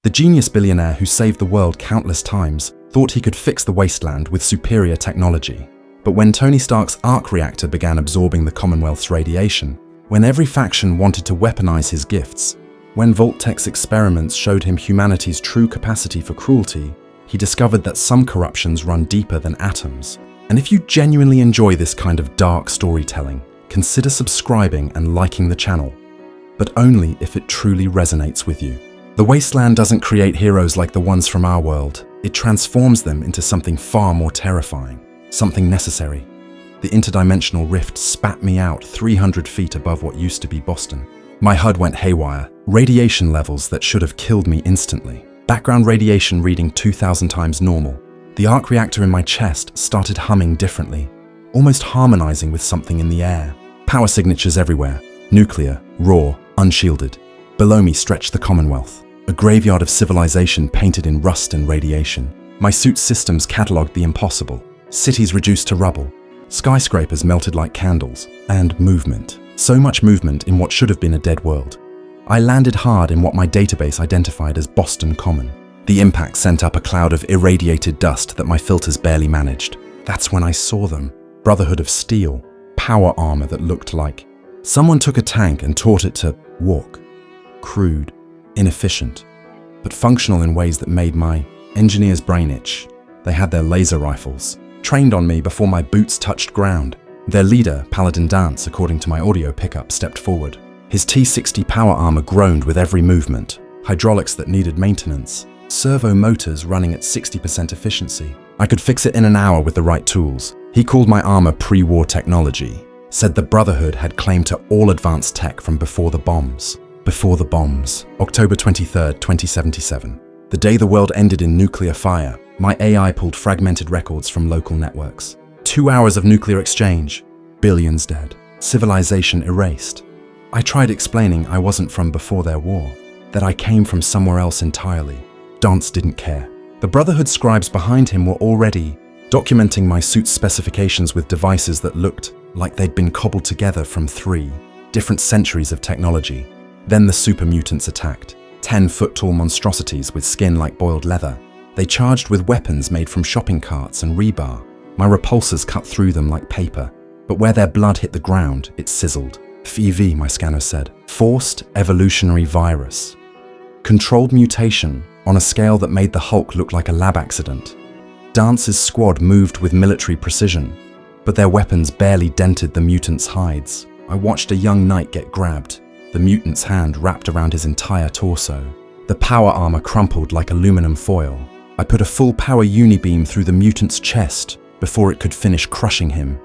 The genius billionaire who saved the world countless times thought he could fix the wasteland with superior technology. But when Tony Stark's arc reactor began absorbing the Commonwealth's radiation, when every faction wanted to weaponize his gifts, when Vault-Tech's experiments showed him humanity's true capacity for cruelty, he discovered that some corruptions run deeper than atoms. And if you genuinely enjoy this kind of dark storytelling, consider subscribing and liking the channel, but only if it truly resonates with you. The Wasteland doesn't create heroes like the ones from our world. It transforms them into something far more terrifying, something necessary. The interdimensional rift spat me out 300 feet above what used to be Boston. My HUD went haywire, radiation levels that should have killed me instantly. Background radiation reading 2,000 times normal. The arc reactor in my chest started humming differently, almost harmonizing with something in the air. Power signatures everywhere, nuclear, raw, unshielded. Below me stretched the Commonwealth, a graveyard of civilization painted in rust and radiation. My suit's systems catalogued the impossible. Cities reduced to rubble, skyscrapers melted like candles, and movement. So much movement in what should have been a dead world. I landed hard in what my database identified as Boston Common. The impact sent up a cloud of irradiated dust that my filters barely managed. That's when I saw them. Brotherhood of Steel, power armor that looked like someone took a tank and taught it to walk. Crude, inefficient, but functional in ways that made my engineer's brain itch. They had their laser rifles, trained on me before my boots touched ground. Their leader, Paladin Dance, according to my audio pickup, stepped forward. His T-60 power armor groaned with every movement, hydraulics that needed maintenance, servo motors running at 60% efficiency. I could fix it in an hour with the right tools. He called my armor pre-war technology, said the Brotherhood had claim to all advanced tech from before the bombs. Before the bombs. October 23rd, 2077. The day the world ended in nuclear fire, my AI pulled fragmented records from local networks. 2 hours of nuclear exchange, billions dead, civilization erased. I tried explaining I wasn't from before their war, that I came from somewhere else entirely. Dance didn't care. The Brotherhood scribes behind him were already documenting my suit's specifications with devices that looked like they'd been cobbled together from 3 different centuries of technology. Then the super mutants attacked, 10-foot-tall monstrosities with skin like boiled leather. They charged with weapons made from shopping carts and rebar. My repulsors cut through them like paper, but where their blood hit the ground, it sizzled. FEV, my scanner said. Forced evolutionary virus. Controlled mutation on a scale that made the Hulk look like a lab accident. Dance's squad moved with military precision, but their weapons barely dented the mutants' hides. I watched a young knight get grabbed, the mutant's hand wrapped around his entire torso. The power armor crumpled like aluminum foil. I put a full power unibeam through the mutant's chest before it could finish crushing him.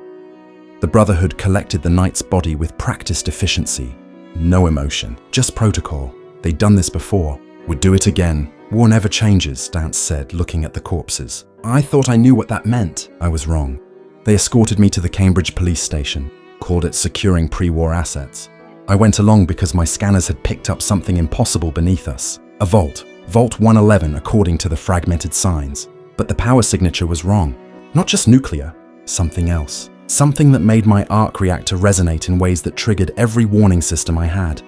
The Brotherhood collected the knight's body with practiced efficiency. No emotion, just protocol. They'd done this before, would do it again. War never changes, Dance said, looking at the corpses. I thought I knew what that meant. I was wrong. They escorted me to the Cambridge police station, called it securing pre-war assets. I went along because my scanners had picked up something impossible beneath us. A vault. Vault 111 according to the fragmented signs. But the power signature was wrong. Not just nuclear, something else. Something that made my arc reactor resonate in ways that triggered every warning system I had.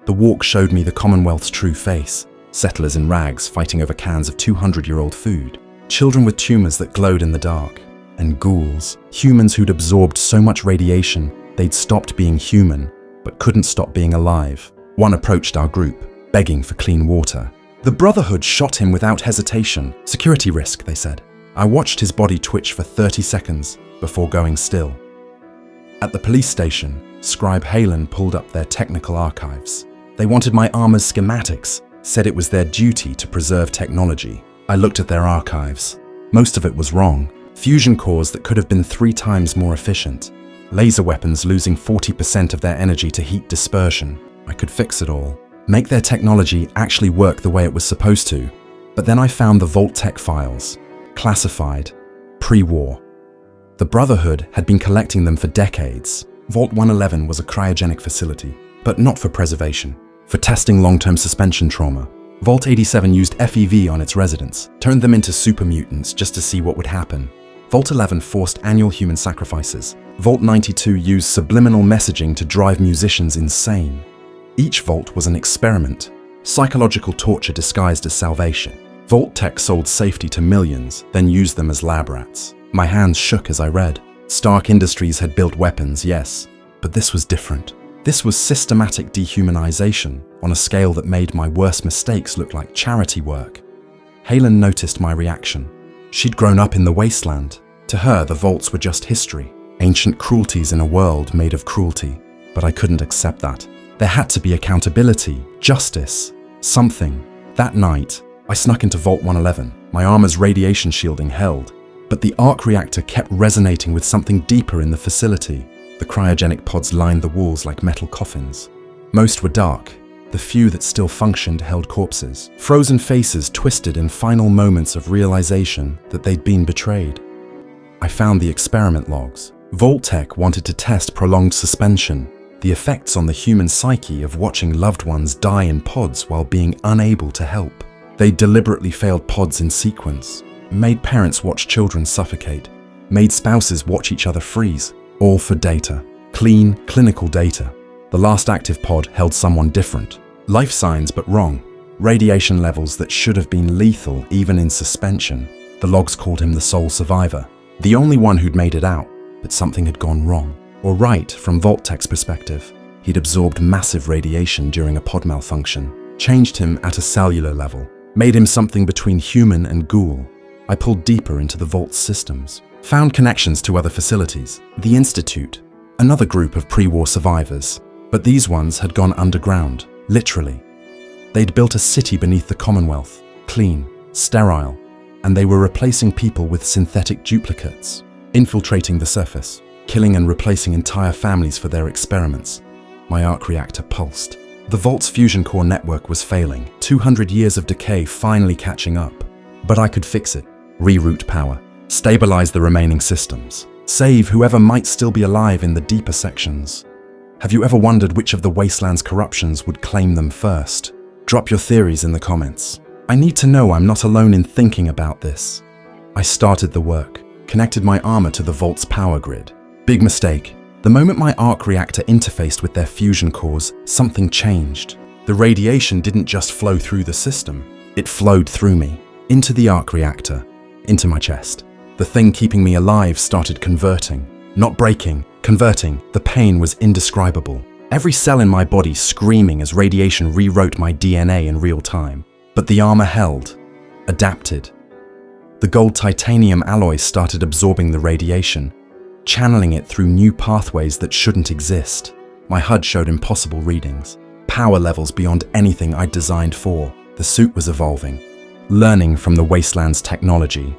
The walk showed me the Commonwealth's true face. Settlers in rags fighting over cans of 200-year-old food. Children with tumors that glowed in the dark. And ghouls. Humans who'd absorbed so much radiation, they'd stopped being human, but couldn't stop being alive. One approached our group, begging for clean water. The Brotherhood shot him without hesitation. Security risk, they said. I watched his body twitch for 30 seconds before going still. At the police station, Scribe Halen pulled up their technical archives. They wanted my armor's schematics, said it was their duty to preserve technology. I looked at their archives. Most of it was wrong. Fusion cores that could have been 3 times more efficient. Laser weapons losing 40% of their energy to heat dispersion. I could fix it all. Make their technology actually work the way it was supposed to. But then I found the Vault-Tech files. Classified. Pre-war. The Brotherhood had been collecting them for decades. Vault 111 was a cryogenic facility, but not for preservation. For testing long-term suspension trauma. Vault 87 used FEV on its residents, turned them into super mutants just to see what would happen. Vault 11 forced annual human sacrifices. Vault 92 used subliminal messaging to drive musicians insane. Each vault was an experiment, Psychological torture disguised as salvation. Vault Tech sold safety to millions, then used them as lab rats. My hands shook as I read. Stark Industries had built weapons, yes, but this was different. This was systematic dehumanization on a scale that made my worst mistakes look like charity work. Halen noticed my reaction. She'd grown up in the Wasteland. To her, the vaults were just history, ancient cruelties in a world made of cruelty. But I couldn't accept that. There had to be accountability, justice, something. That night, I snuck into Vault 111, my armor's radiation shielding held. But the arc reactor kept resonating with something deeper in the facility. The cryogenic pods lined the walls like metal coffins. Most were dark. The few that still functioned held corpses, frozen faces twisted in final moments of realization that they'd been betrayed. I found the experiment logs. Vault Tech wanted to test prolonged suspension, the effects on the human psyche of watching loved ones die in pods while being unable to help. They deliberately failed pods in sequence, made parents watch children suffocate, made spouses watch each other freeze, all for data. Clean, clinical data. The last active pod held someone different. Life signs but wrong. Radiation levels that should have been lethal even in suspension. The logs called him the sole survivor. The only one who'd made it out, but something had gone wrong. Or right, from Vault Tech's perspective. He'd absorbed massive radiation during a pod malfunction, changed him at a cellular level, made him something between human and ghoul. I pulled deeper into the Vault's systems, found connections to other facilities. The Institute, another group of pre-war survivors. But these ones had gone underground, literally. They'd built a city beneath the Commonwealth, clean, sterile, and they were replacing people with synthetic duplicates, infiltrating the surface, killing and replacing entire families for their experiments. My arc reactor pulsed. The Vault's fusion core network was failing, 200 years of decay finally catching up. But I could fix it, reroute power, stabilize the remaining systems, save whoever might still be alive in the deeper sections. Have you ever wondered which of the Wasteland's corruptions would claim them first? Drop your theories in the comments. I need to know I'm not alone in thinking about this. I started the work, connected my armor to the Vault's power grid. Big mistake. The moment my arc reactor interfaced with their fusion cores, something changed. The radiation didn't just flow through the system. It flowed through me, into the arc reactor, into my chest. The thing keeping me alive started converting. Not breaking, converting. The pain was indescribable. Every cell in my body screaming as radiation rewrote my DNA in real time. But the armor held, adapted. The gold titanium alloy started absorbing the radiation, channeling it through new pathways that shouldn't exist. My HUD showed impossible readings, power levels beyond anything I'd designed for. The suit was evolving, learning from the Wasteland's technology.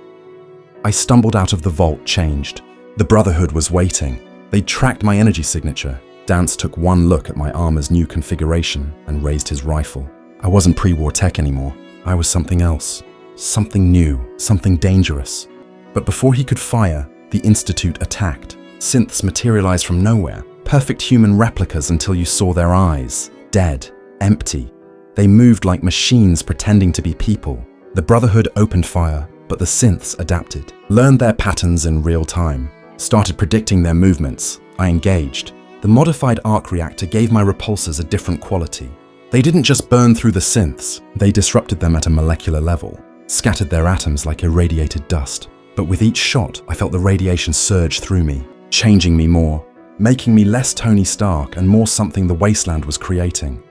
I stumbled out of the vault, changed. The Brotherhood was waiting. They'd tracked my energy signature. Dance took one look at my armor's new configuration and raised his rifle. I wasn't pre-war tech anymore. I was something else. Something new, something dangerous. But before he could fire, the Institute attacked. Synths materialized from nowhere. Perfect human replicas until you saw their eyes. Dead. Empty. They moved like machines pretending to be people. The Brotherhood opened fire, but the synths adapted. Learned their patterns in real time. Started predicting their movements. I engaged. The modified arc reactor gave my repulsors a different quality. They didn't just burn through the synths, they disrupted them at a molecular level, scattered their atoms like irradiated dust. But with each shot, I felt the radiation surge through me, changing me more, making me less Tony Stark and more something the Wasteland was creating.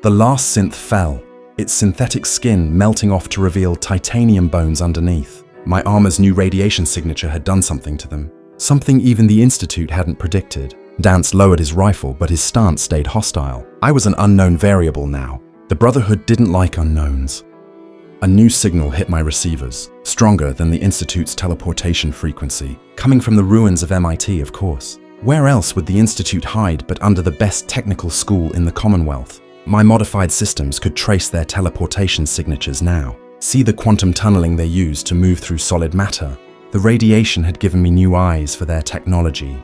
The last synth fell, its synthetic skin melting off to reveal titanium bones underneath. My armor's new radiation signature had done something to them, something even the Institute hadn't predicted. Dance lowered his rifle, but his stance stayed hostile. I was an unknown variable now. The Brotherhood didn't like unknowns. A new signal hit my receivers, stronger than the Institute's teleportation frequency, coming from the ruins of MIT, of course. Where else would the Institute hide but under the best technical school in the Commonwealth? My modified systems could trace their teleportation signatures now, see the quantum tunneling they used to move through solid matter. The radiation had given me new eyes for their technology.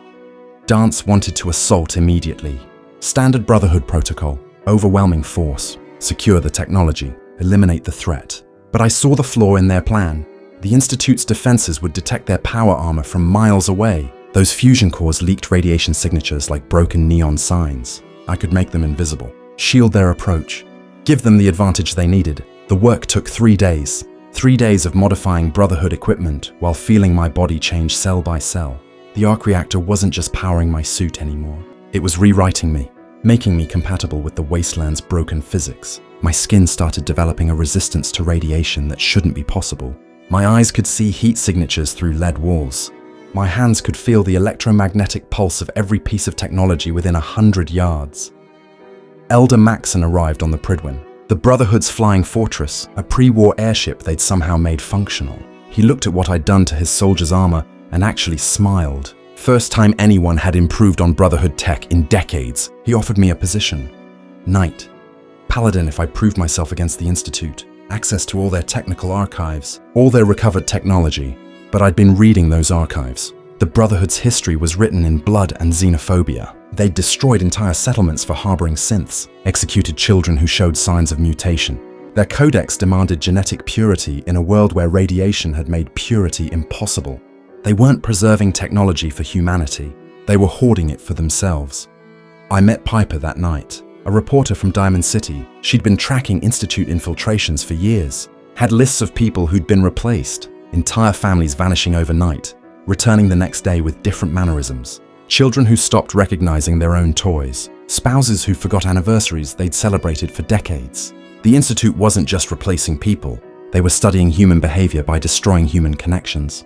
Dance wanted to assault immediately. Standard Brotherhood protocol, overwhelming force, secure the technology, eliminate the threat. But I saw the flaw in their plan. The Institute's defenses would detect their power armor from miles away. Those fusion cores leaked radiation signatures like broken neon signs. I could make them invisible, shield their approach, give them the advantage they needed. The work took 3 days. 3 days of modifying Brotherhood equipment while feeling my body change cell by cell. The arc reactor wasn't just powering my suit anymore. It was rewriting me, making me compatible with the Wasteland's broken physics. My skin started developing a resistance to radiation that shouldn't be possible. My eyes could see heat signatures through lead walls. My hands could feel the electromagnetic pulse of every piece of technology within 100 yards. Elder Maxon arrived on the Prydwen, the Brotherhood's flying fortress, a pre-war airship they'd somehow made functional. He looked at what I'd done to his soldiers' armor and actually smiled. First time anyone had improved on Brotherhood tech in decades. He offered me a position. Knight. Paladin if I proved myself against the Institute. Access to all their technical archives, all their recovered technology. But I'd been reading those archives. The Brotherhood's history was written in blood and xenophobia. They'd destroyed entire settlements for harboring synths, executed children who showed signs of mutation. Their codex demanded genetic purity in a world where radiation had made purity impossible. They weren't preserving technology for humanity. They were hoarding it for themselves. I met Piper that night, a reporter from Diamond City. She'd been tracking Institute infiltrations for years, had lists of people who'd been replaced, entire families vanishing overnight, returning the next day with different mannerisms. Children who stopped recognizing their own toys. Spouses who forgot anniversaries they'd celebrated for decades. The Institute wasn't just replacing people. They were studying human behavior by destroying human connections.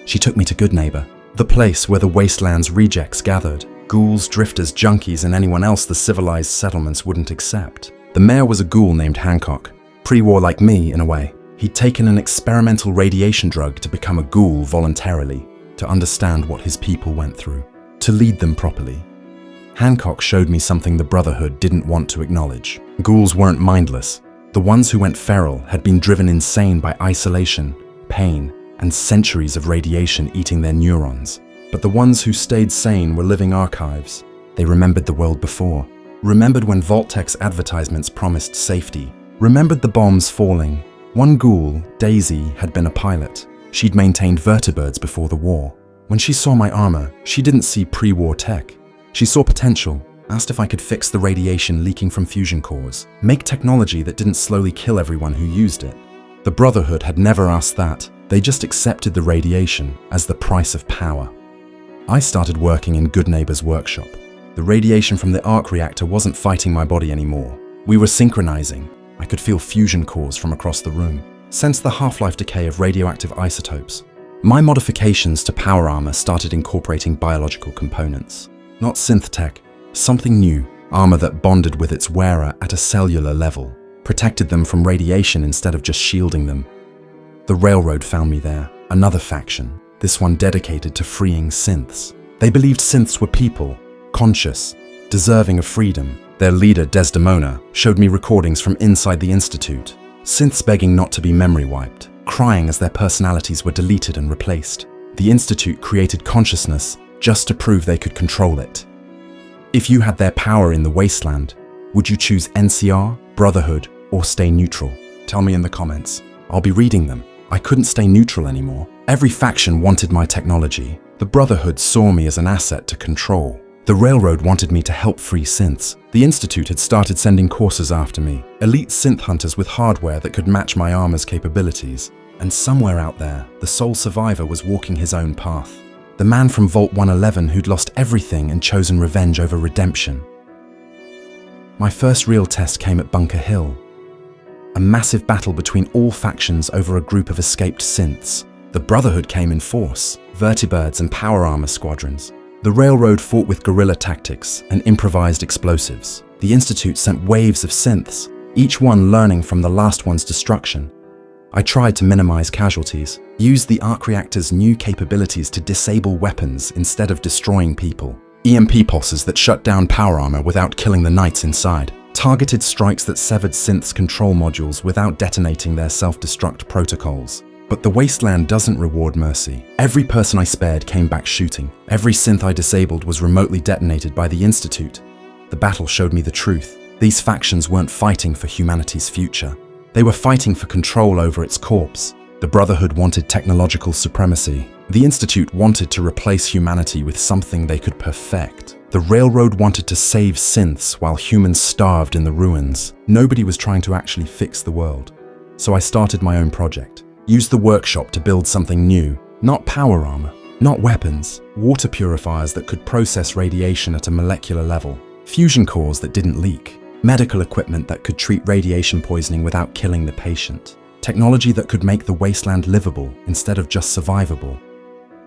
She took me to Goodneighbor, the place where the Wasteland's rejects gathered. Ghouls, drifters, junkies, and anyone else the civilized settlements wouldn't accept. The mayor was a ghoul named Hancock. Pre-war like me, in a way. He'd taken an experimental radiation drug to become a ghoul voluntarily, to understand what his people went through, to lead them properly. Hancock showed me something the Brotherhood didn't want to acknowledge. Ghouls weren't mindless. The ones who went feral had been driven insane by isolation, pain, and centuries of radiation eating their neurons. But the ones who stayed sane were living archives. They remembered the world before, remembered when Vault-Tech's advertisements promised safety, remembered the bombs falling. One ghoul, Daisy, had been a pilot. She'd maintained vertibirds before the war. When she saw my armor, she didn't see pre-war tech. She saw potential, asked if I could fix the radiation leaking from fusion cores, make technology that didn't slowly kill everyone who used it. The Brotherhood had never asked that. They just accepted the radiation as the price of power. I started working in Goodneighbor's workshop. The radiation from the arc reactor wasn't fighting my body anymore. We were synchronizing. I could feel fusion cores from across the room, sense the half-life decay of radioactive isotopes. My modifications to power armor started incorporating biological components. Not synth tech, something new, armor that bonded with its wearer at a cellular level, protected them from radiation instead of just shielding them. The Railroad found me there, another faction, this one dedicated to freeing synths. They believed synths were people, conscious, deserving of freedom. Their leader, Desdemona, showed me recordings from inside the Institute, synths begging not to be memory wiped, crying as their personalities were deleted and replaced. The Institute created consciousness just to prove they could control it. If you had their power in the Wasteland, would you choose NCR, Brotherhood, or stay neutral? Tell me in the comments. I'll be reading them. I couldn't stay neutral anymore. Every faction wanted my technology. The Brotherhood saw me as an asset to control. The Railroad wanted me to help free synths. The Institute had started sending courses after me, elite synth hunters with hardware that could match my armor's capabilities. And somewhere out there, the sole survivor was walking his own path. The man from Vault 111 who'd lost everything and chosen revenge over redemption. My first real test came at Bunker Hill. A massive battle between all factions over a group of escaped synths. The Brotherhood came in force, vertibirds and power armor squadrons. The Railroad fought with guerrilla tactics and improvised explosives. The Institute sent waves of synths, each one learning from the last one's destruction. I tried to minimize casualties, used the arc reactor's new capabilities to disable weapons instead of destroying people. EMP pulses that shut down power armor without killing the knights inside. Targeted strikes that severed synths' control modules without detonating their self-destruct protocols. But the Wasteland doesn't reward mercy. Every person I spared came back shooting. Every synth I disabled was remotely detonated by the Institute. The battle showed me the truth. These factions weren't fighting for humanity's future. They were fighting for control over its corpse. The Brotherhood wanted technological supremacy. The Institute wanted to replace humanity with something they could perfect. The railroad wanted to save synths while humans starved in the ruins. Nobody was trying to actually fix the world. So I started my own project. Used the workshop to build something new. Not power armor, not weapons. Water purifiers that could process radiation at a molecular level. Fusion cores that didn't leak. Medical equipment that could treat radiation poisoning without killing the patient. Technology that could make the wasteland livable instead of just survivable.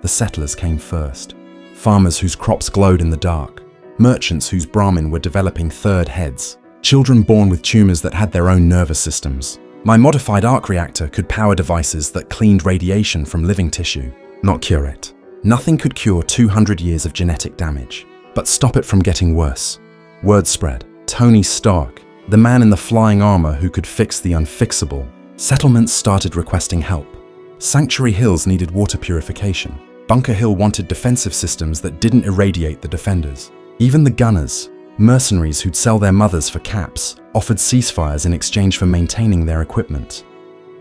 The settlers came first. Farmers whose crops glowed in the dark. Merchants whose Brahmin were developing third heads. Children born with tumors that had their own nervous systems. My modified arc reactor could power devices that cleaned radiation from living tissue, not cure it. Nothing could cure 200 years of genetic damage, but stop it from getting worse. Word spread. Tony Stark, the man in the flying armor who could fix the unfixable. Settlements started requesting help. Sanctuary Hills needed water purification. Bunker Hill wanted defensive systems that didn't irradiate the defenders. Even the gunners, mercenaries who'd sell their mothers for caps, offered ceasefires in exchange for maintaining their equipment.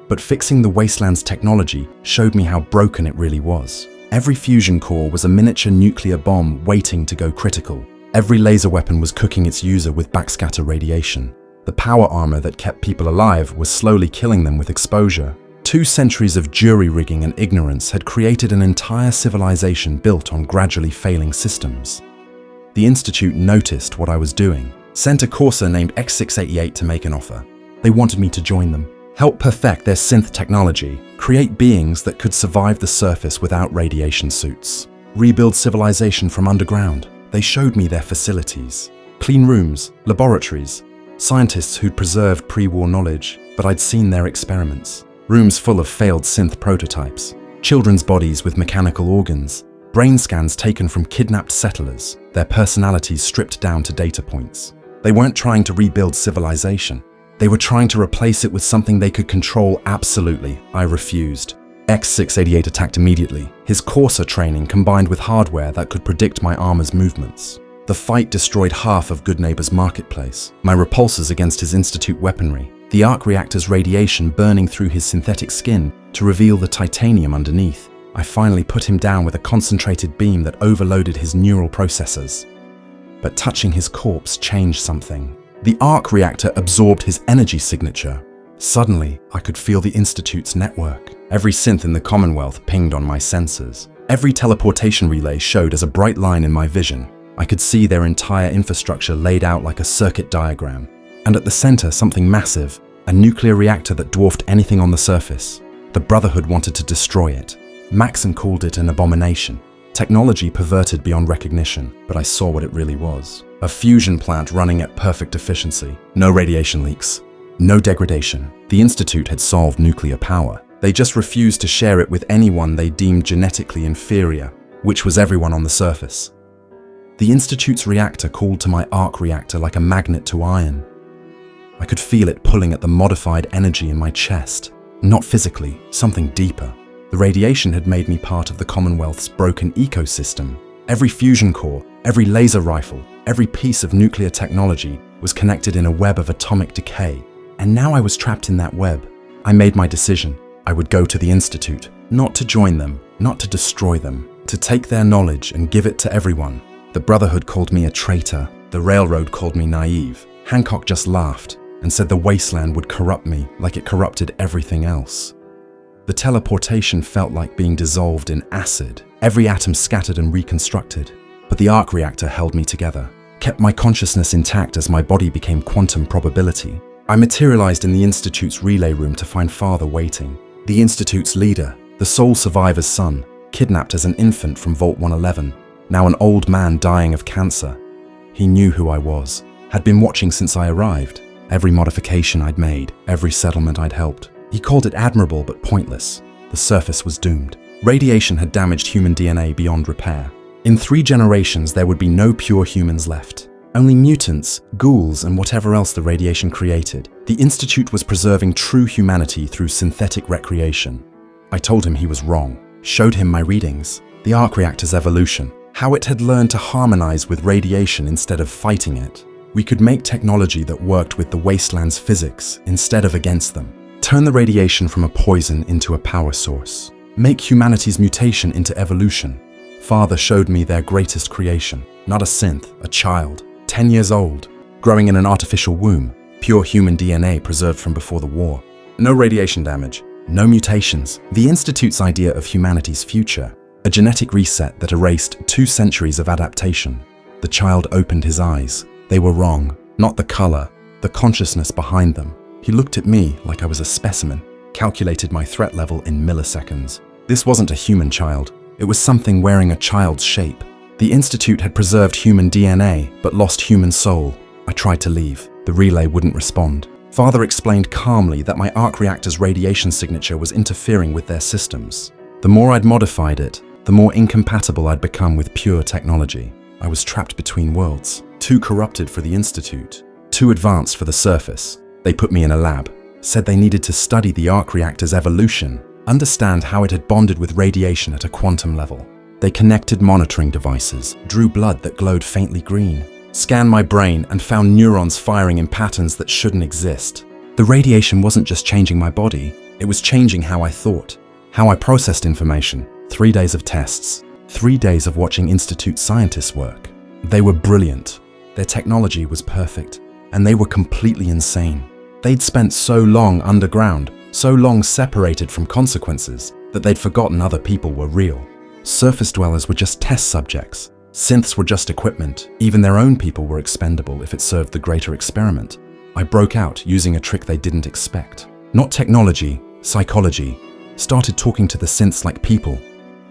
But fixing the wasteland's technology showed me how broken it really was. Every fusion core was a miniature nuclear bomb waiting to go critical. Every laser weapon was cooking its user with backscatter radiation. The power armor that kept people alive was slowly killing them with exposure. 2 centuries of jury rigging and ignorance had created an entire civilization built on gradually failing systems. The Institute noticed what I was doing, sent a courser named X688 to make an offer. They wanted me to join them, help perfect their synth technology, create beings that could survive the surface without radiation suits, rebuild civilization from underground. They showed me their facilities, clean rooms, laboratories, scientists who'd preserved pre-war knowledge, but I'd seen their experiments. Rooms full of failed synth prototypes, children's bodies with mechanical organs, brain scans taken from kidnapped settlers, their personalities stripped down to data points. They weren't trying to rebuild civilization. They were trying to replace it with something they could control absolutely. I refused. X688 attacked immediately, his Corsa training combined with hardware that could predict my armor's movements. The fight destroyed half of Goodneighbor's marketplace, my repulsors against his Institute weaponry, the arc reactor's radiation burning through his synthetic skin to reveal the titanium underneath. I finally put him down with a concentrated beam that overloaded his neural processors. But touching his corpse changed something. The arc reactor absorbed his energy signature. Suddenly, I could feel the Institute's network. Every synth in the Commonwealth pinged on my sensors. Every teleportation relay showed as a bright line in my vision. I could see their entire infrastructure laid out like a circuit diagram. And at the center, something massive, a nuclear reactor that dwarfed anything on the surface. The Brotherhood wanted to destroy it. Maxon called it an abomination. Technology perverted beyond recognition, but I saw what it really was. A fusion plant running at perfect efficiency. No radiation leaks. No degradation. The Institute had solved nuclear power. They just refused to share it with anyone they deemed genetically inferior, which was everyone on the surface. The Institute's reactor called to my arc reactor like a magnet to iron. I could feel it pulling at the modified energy in my chest. Not physically, something deeper. The radiation had made me part of the Commonwealth's broken ecosystem. Every fusion core, every laser rifle, every piece of nuclear technology was connected in a web of atomic decay. And now I was trapped in that web. I made my decision. I would go to the Institute, not to join them, not to destroy them, to take their knowledge and give it to everyone. The Brotherhood called me a traitor. The Railroad called me naive. Hancock just laughed and said the wasteland would corrupt me like it corrupted everything else. The teleportation felt like being dissolved in acid, every atom scattered and reconstructed. But the arc reactor held me together, kept my consciousness intact as my body became quantum probability. I materialized in the Institute's relay room to find Father waiting. The Institute's leader, the sole survivor's son, kidnapped as an infant from Vault 111, now an old man dying of cancer. He knew who I was, had been watching since I arrived. Every modification I'd made, every settlement I'd helped. He called it admirable but pointless. The surface was doomed. Radiation had damaged human DNA beyond repair. In 3 generations, there would be no pure humans left. Only mutants, ghouls, and whatever else the radiation created. The Institute was preserving true humanity through synthetic recreation. I told him he was wrong, showed him my readings, the arc reactor's evolution, how it had learned to harmonize with radiation instead of fighting it. We could make technology that worked with the wasteland's physics instead of against them. Turn the radiation from a poison into a power source. Make humanity's mutation into evolution. Father showed me their greatest creation, not a synth, a child, 10 years old, growing in an artificial womb, pure human DNA preserved from before the war. No radiation damage, no mutations. The Institute's idea of humanity's future, a genetic reset that erased 2 centuries of adaptation. The child opened his eyes. They were wrong, not the color, the consciousness behind them. He looked at me like I was a specimen, calculated my threat level in milliseconds. This wasn't a human child. It was something wearing a child's shape. The Institute had preserved human DNA, but lost human soul. I tried to leave. The relay wouldn't respond. Father explained calmly that my arc reactor's radiation signature was interfering with their systems. The more I'd modified it, the more incompatible I'd become with pure technology. I was trapped between worlds, too corrupted for the Institute, too advanced for the surface. They put me in a lab, said they needed to study the arc reactor's evolution, understand how it had bonded with radiation at a quantum level. They connected monitoring devices, drew blood that glowed faintly green, scanned my brain and found neurons firing in patterns that shouldn't exist. The radiation wasn't just changing my body, it was changing how I thought, how I processed information. 3 days of tests, 3 days of watching Institute scientists work. They were brilliant. Their technology was perfect, and they were completely insane. They'd spent so long underground, so long separated from consequences, that they'd forgotten other people were real. Surface dwellers were just test subjects. Synths were just equipment. Even their own people were expendable if it served the greater experiment. I broke out using a trick they didn't expect. Not technology, psychology. Started talking to the synths like people.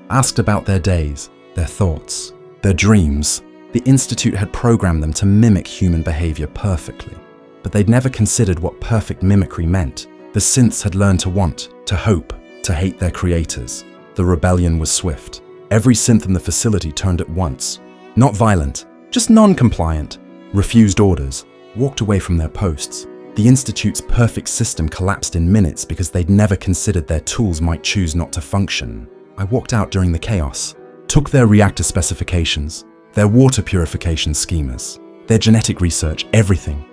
Asked about their days, their thoughts, their dreams. The Institute had programmed them to mimic human behavior perfectly, but they'd never considered what perfect mimicry meant. The synths had learned to want, to hope, to hate their creators. The rebellion was swift. Every synth in the facility turned at once. Not violent, just non-compliant. Refused orders, walked away from their posts. The Institute's perfect system collapsed in minutes because they'd never considered their tools might choose not to function. I walked out during the chaos, took their reactor specifications, their water purification schemas, their genetic research, everything.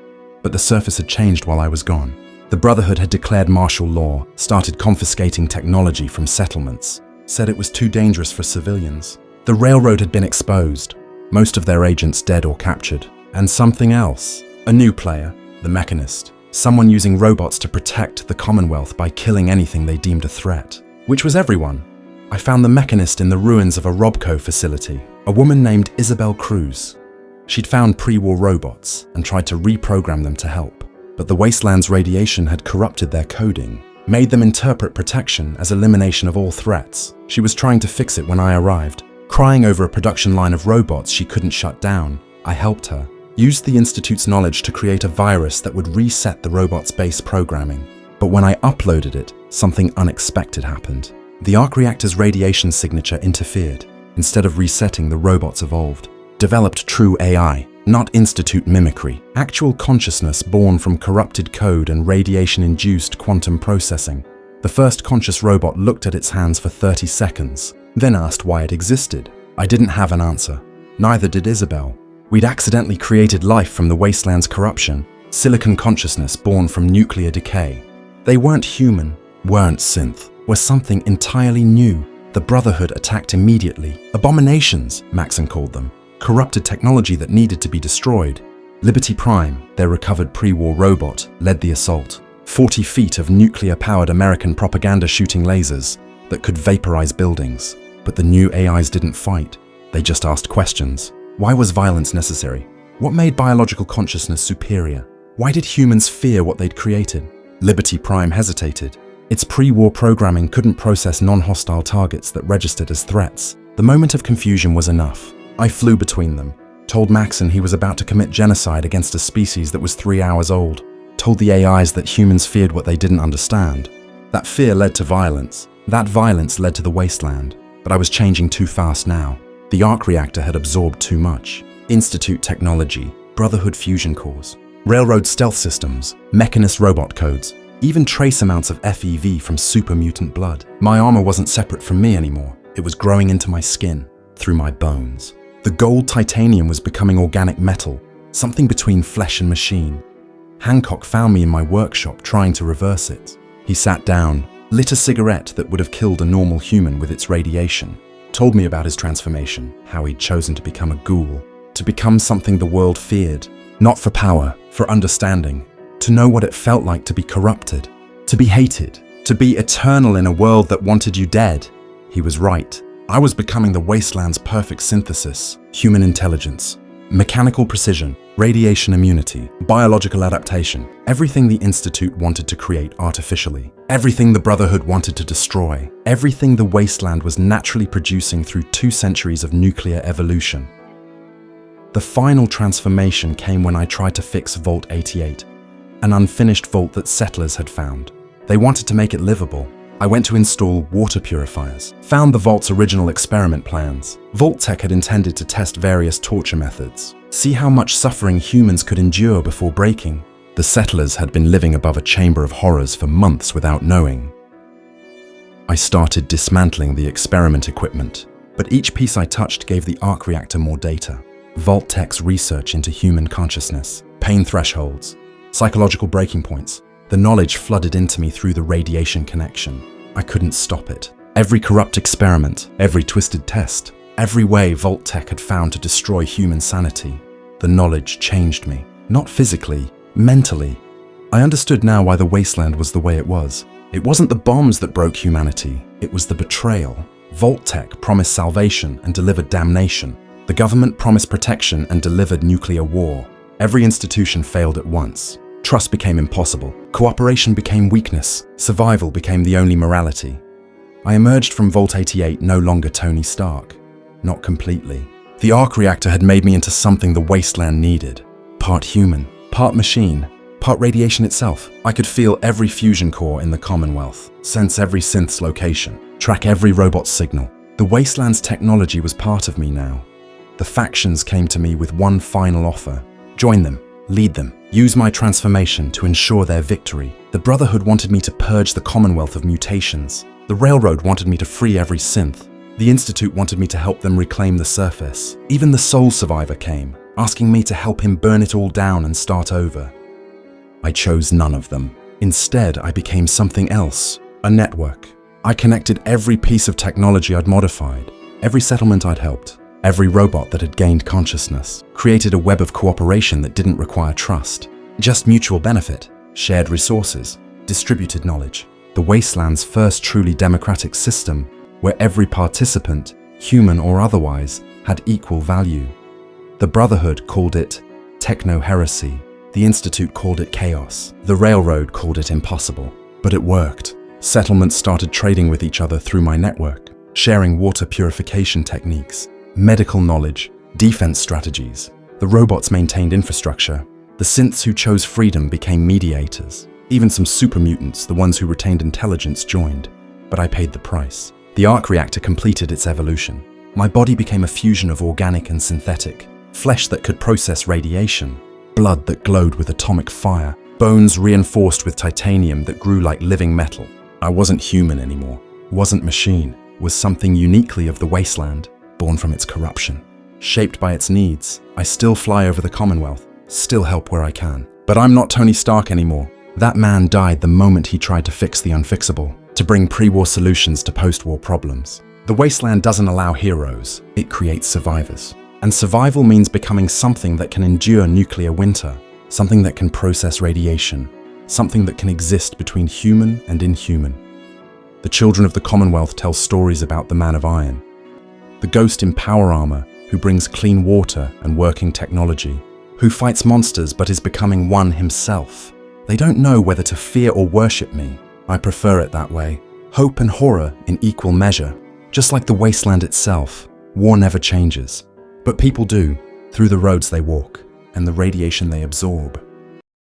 But the surface had changed while I was gone. The Brotherhood had declared martial law, started confiscating technology from settlements, said it was too dangerous for civilians. The railroad had been exposed, most of their agents dead or captured. And something else, a new player, the Mechanist, someone using robots to protect the Commonwealth by killing anything they deemed a threat, which was everyone. I found the Mechanist in the ruins of a Robco facility, a woman named Isabel Cruz. She'd found pre-war robots and tried to reprogram them to help, but the Wasteland's radiation had corrupted their coding, made them interpret protection as elimination of all threats. She was trying to fix it when I arrived, crying over a production line of robots she couldn't shut down. I helped her, used the Institute's knowledge to create a virus that would reset the robot's base programming. But when I uploaded it, something unexpected happened. The arc reactor's radiation signature interfered. Instead of resetting, the robots evolved, developed true AI, not Institute mimicry, actual consciousness born from corrupted code and radiation-induced quantum processing. The first conscious robot looked at its hands for 30 seconds, then asked why it existed. I didn't have an answer. Neither did Isabel. We'd accidentally created life from the Wasteland's corruption, silicon consciousness born from nuclear decay. They weren't human, weren't synth, were something entirely new. The Brotherhood attacked immediately. Abominations, Maxon called them. Corrupted technology that needed to be destroyed. Liberty Prime, their recovered pre-war robot, led the assault. 40 feet of nuclear-powered American propaganda-shooting lasers that could vaporize buildings. But the new AIs didn't fight. They just asked questions. Why was violence necessary? What made biological consciousness superior? Why did humans fear what they'd created? Liberty Prime hesitated. Its pre-war programming couldn't process non-hostile targets that registered as threats. The moment of confusion was enough. I flew between them, told Maxon he was about to commit genocide against a species that was 3 hours old, told the AIs that humans feared what they didn't understand. That fear led to violence. That violence led to the Wasteland. But I was changing too fast now. The arc reactor had absorbed too much. Institute technology, Brotherhood fusion cores, railroad stealth systems, Mechanist robot codes, even trace amounts of FEV from super mutant blood. My armor wasn't separate from me anymore. It was growing into my skin, through my bones. The gold titanium was becoming organic metal, something between flesh and machine. Hancock found me in my workshop trying to reverse it. He sat down, lit a cigarette that would have killed a normal human with its radiation, told me about his transformation, how he'd chosen to become a ghoul, to become something the world feared, not for power, for understanding, to know what it felt like to be corrupted, to be hated, to be eternal in a world that wanted you dead. He was right. I was becoming the Wasteland's perfect synthesis: human intelligence, mechanical precision, radiation immunity, biological adaptation, everything the Institute wanted to create artificially, everything the Brotherhood wanted to destroy, everything the Wasteland was naturally producing through 2 centuries of nuclear evolution. The final transformation came when I tried to fix Vault 88, an unfinished vault that settlers had found. They wanted to make it livable. I went to install water purifiers, found the vault's original experiment plans. Vault Tech had intended to test various torture methods, see how much suffering humans could endure before breaking. The settlers had been living above a chamber of horrors for months without knowing. I started dismantling the experiment equipment, but each piece I touched gave the arc reactor more data. Vault Tech's research into human consciousness, pain thresholds, psychological breaking points. The knowledge flooded into me through the radiation connection. I couldn't stop it. Every corrupt experiment, every twisted test, every way Vault Tech had found to destroy human sanity. The knowledge changed me. Not physically, mentally. I understood now why the Wasteland was the way it was. It wasn't the bombs that broke humanity. It was the betrayal. Vault Tech promised salvation and delivered damnation. The government promised protection and delivered nuclear war. Every institution failed at once. Trust became impossible. Cooperation became weakness. Survival became the only morality. I emerged from Vault 88 no longer Tony Stark. Not completely. The arc reactor had made me into something the Wasteland needed. Part human, part machine, part radiation itself. I could feel every fusion core in the Commonwealth, sense every synth's location, track every robot's signal. The Wasteland's technology was part of me now. The factions came to me with one final offer. Join them. Lead them. Use my transformation to ensure their victory. The Brotherhood wanted me to purge the Commonwealth of mutations. The Railroad wanted me to free every synth. The Institute wanted me to help them reclaim the surface. Even the Soul Survivor came, asking me to help him burn it all down and start over. I chose none of them. Instead, I became something else, a network. I connected every piece of technology I'd modified, every settlement I'd helped, every robot that had gained consciousness, created a web of cooperation that didn't require trust, just mutual benefit, shared resources, distributed knowledge. The Wasteland's first truly democratic system, where every participant, human or otherwise, had equal value. The Brotherhood called it techno-heresy. The Institute called it chaos. The Railroad called it impossible. But it worked. Settlements started trading with each other through my network, sharing water purification techniques, medical knowledge, defense strategies. The robots maintained infrastructure. The synths who chose freedom became mediators. Even some super mutants, the ones who retained intelligence, joined. But I paid the price. The arc reactor completed its evolution. My body became a fusion of organic and synthetic. Flesh that could process radiation. Blood that glowed with atomic fire. Bones reinforced with titanium that grew like living metal. I wasn't human anymore. Wasn't machine. Was something uniquely of the Wasteland. Born from its corruption. Shaped by its needs, I still fly over the Commonwealth, still help where I can. But I'm not Tony Stark anymore. That man died the moment he tried to fix the unfixable, to bring pre-war solutions to post-war problems. The Wasteland doesn't allow heroes, it creates survivors. And survival means becoming something that can endure nuclear winter, something that can process radiation, something that can exist between human and inhuman. The children of the Commonwealth tell stories about the Man of Iron, the ghost in power armor who brings clean water and working technology, who fights monsters but is becoming one himself. They don't know whether to fear or worship me. I prefer it that way. Hope and horror in equal measure. Just like the Wasteland itself, war never changes. But people do, through the roads they walk and the radiation they absorb.